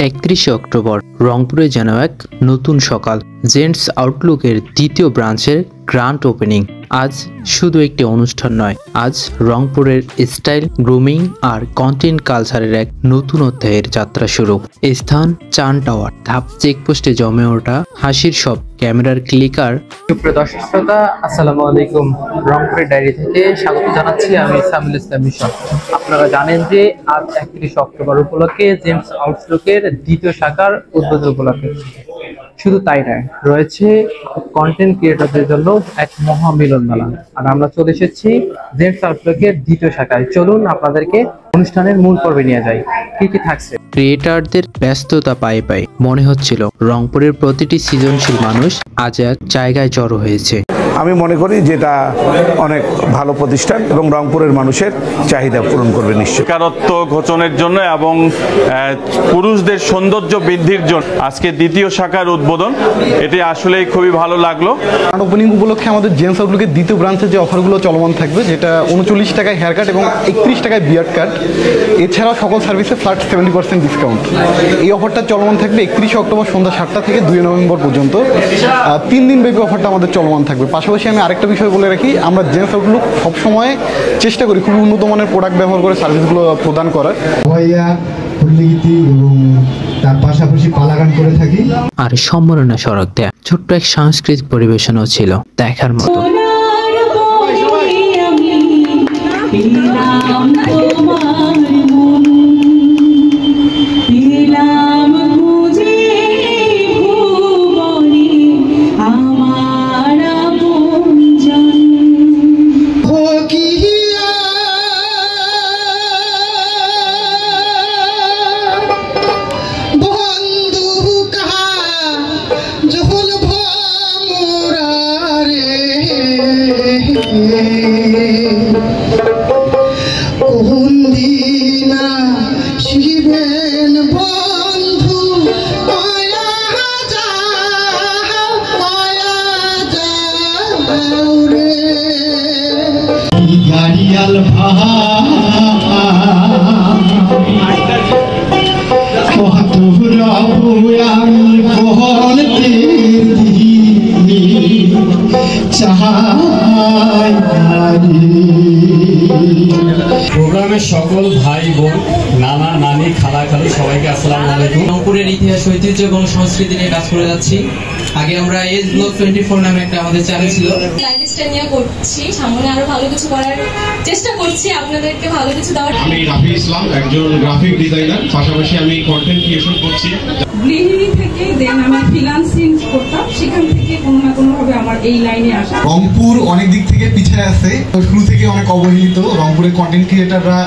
31 October রংপুরে যেন এক নতুন সকাল। জেন্টস আউটলুকের দ্বিতীয় ব্রাঞ্চের গ্র্যান্ড ওপেনিং। আজ শুধু একটি অনুষ্ঠান নয়, আজ রংপুরের স্টাইল, গ্রুমিং আর কন্টেন্ট কালচারের এক নতুন অধ্যায়ের যাত্রা শুরু। স্থান চান টাওয়ার, ধাপ চেকপোস্টে জমে ওঠা হাসির সব ক্যামেরার ক্লিকার। সুপ্রিয় দর্শক শ্রোতা, আসসালামু আলাইকুম। রংপুরের ডায়েরি থেকে স্বাগত জানাচ্ছি আমি সামিল ইসলাম মিশন। আপনারা জানেন যে আজ 31 অক্টোবর উপলক্ষে জেন্টস আউটলুকের দ্বিতীয় শাখার উদ্বোধন উপলক্ষে। শুধু তাই নয়, রয়েছে কন্টেন্ট ক্রিয়েটরদের জন্য এক মহামিলন মেলা। আর আমরা চলে এসেছি জেন্টস আউটলুকের দ্বিতীয় শাখায়। চলুন আপনাদেরকে অনুষ্ঠানের মূল পর্বে নিয়ে যাই। কি কি থাকছে? ক্রিয়েটরদের ব্যস্ততা পায়ে পায়ে মনে হচ্ছিল রংপুরের প্রতিটি সৃজনশীল মানুষ আজ এক জায়গায় জড়ো হয়েছে। আমি মনে করি যেটা অনেক ভালো প্রতিষ্ঠান এবং রংপুরের মানুষের চাহিদা পূরণ করবে নিশ্চয়ই। বেকারত্ব ঘোচনের জন্য এবং পুরুষদের সৌন্দর্য বৃদ্ধির জন্য আজকে দ্বিতীয় শাখার উদ্বোধন, এটি আসলেই খুবই ভালো লাগলো। ওপেনিং উপলক্ষে আমাদের জেন্টস আউটলুকের দ্বিতীয় ব্রাঞ্চের যে অফারগুলো চলমান থাকবে, যেটা 39 টাকায় হেয়ার কাট এবং 31 টাকায় বিয়ার্ড কাট, এছাড়াও সকল সার্ভিসে ফ্ল্যাট 70% ডিসকাউন্ট। এই অফারটা চলমান থাকবে 31 অক্টোবর সন্ধ্যা 7টা থেকে 2 নভেম্বর পর্যন্ত। 3 দিন ব্যাপী অফারটা আমাদের চলমান থাকবে। পাশাপাশি আমি আরেকটা বিষয় বলে রাখি, আমরা জেন্টস আউটলুক সবসময় চেষ্টা করি খুবই উন্নত মানের প্রোডাক্ট ব্যবহার করে সার্ভিসগুলো প্রদান করার। এবং তার পাশাপাশি পালাগান করে থাকি। আর সম্মাননা স্মারক দেয়া ছোট্ট এক সাংস্কৃতিক পরিবেশনও ছিল দেখার মতো। প্রোগ্রামের সকল ভাই বোন, নানা নানি, খালা খালু সবাইকে আসসালামু আলাইকুম। রংপুরের ইতিহাস, ঐতিহ্য এবং সংস্কৃতি নিয়ে কাজ করে যাচ্ছি। আগে আমরা এজ ব্লগ 24 নামে একটা আমাদের চ্যানেল ছিল, লাইফস্টাইল নিয়ে করছি। সামনে আরো ভালো কিছু করার চেষ্টা করছি, আপনাদেরকে ভালো কিছু দেওয়ার। আমি রাফি ইসলাম, একজন গ্রাফিক ডিজাইনার, পাশাপাশি আমি কন্টেন্ট ক্রিয়েশন করছি। গৃহিণী থেকে দেন আমি ফ্রিল্যান্সিং করতাম, সেখান থেকে কোনো না কোনো ভাবে আমার এই লাইনে আসা। রংপুর অনেক দিক থেকে পিছিয়ে আছে, শুরু থেকে অনেক অবহেলিত। রংপুরের কন্টেন্ট ক্রিয়েটররা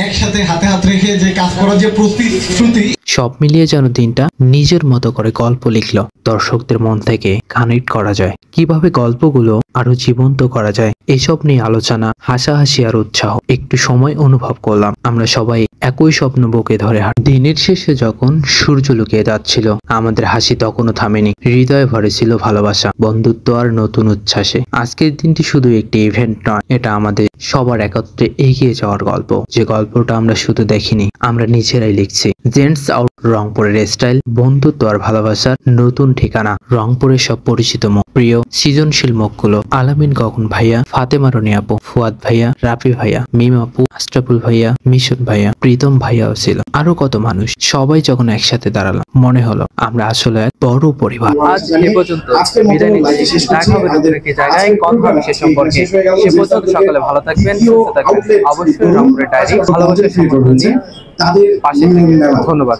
একসাথে হাতে হাত রেখে যে কাজ করার যে প্রতিশ্রুতি, সব মিলিয়ে যেন দিনটা নিজের মতো করে গল্প লিখলো। দর্শকদের মন থেকে কানেক্ট করা যায়, কিভাবে গল্পগুলো আরো জীবন্ত করা যায়, এসব নিয়ে আলোচনা, হাসাহাসি আর উৎসাহ। একটু সময় অনুভব করলাম আমরা সবাই একই স্বপ্ন বুকে ধরে দিনের শেষে যখন সূর্য লুকিয়ে যাচ্ছিল, আমাদের হাসি তখনও থামেনি। হৃদয়ে ভরে ছিল ভালোবাসা, বন্ধুত্ব আর নতুন উচ্ছ্বাসে। আজকের দিনটি শুধু একটি ইভেন্ট নয়, এটা আমাদের সবার একত্রে এগিয়ে যাওয়ার গল্প। যে গল্পটা আমরা শুধু দেখিনি, আমরা নিজেরাই লিখছি। জেন্টস আউট রংপুরের স্টাইল, বন্ধুত্ব আর ভালোবাসার নতুন ঠিকানা। রংপুরের সব পরিচিত মুখ, প্রিয় সৃজনশীল মুখগুলো, আলামিন গগন ভাইয়া, ফাতেমা রনি আপু, ফুয়াদ ভাইয়া, রাফি ভাইয়া, মিম আপু, আশরাফুল ভাইয়া, মিশন ভাইয়া, প্রীতম ভাইয়াও ছিল, আরো কত মানুষ। সবাই যখন একসাথে দাঁড়ালাম, মনে হলো আমরা আসলে এক বড় পরিবার। আজ এ পর্যন্ত বিদায় নিচ্ছি। দেখা হবে নতুন একটি জায়গায়, কথা হবে সে সম্পর্কে। সে পর্যন্ত সকলে ভালো থাকবেন, সুস্থ থাকবেন। অবশ্যই রংপুরের ডায়েরি ভালোবাসার সম্পর্ক নিয়ে তাদের পাশে থাকবেন। ধন্যবাদ।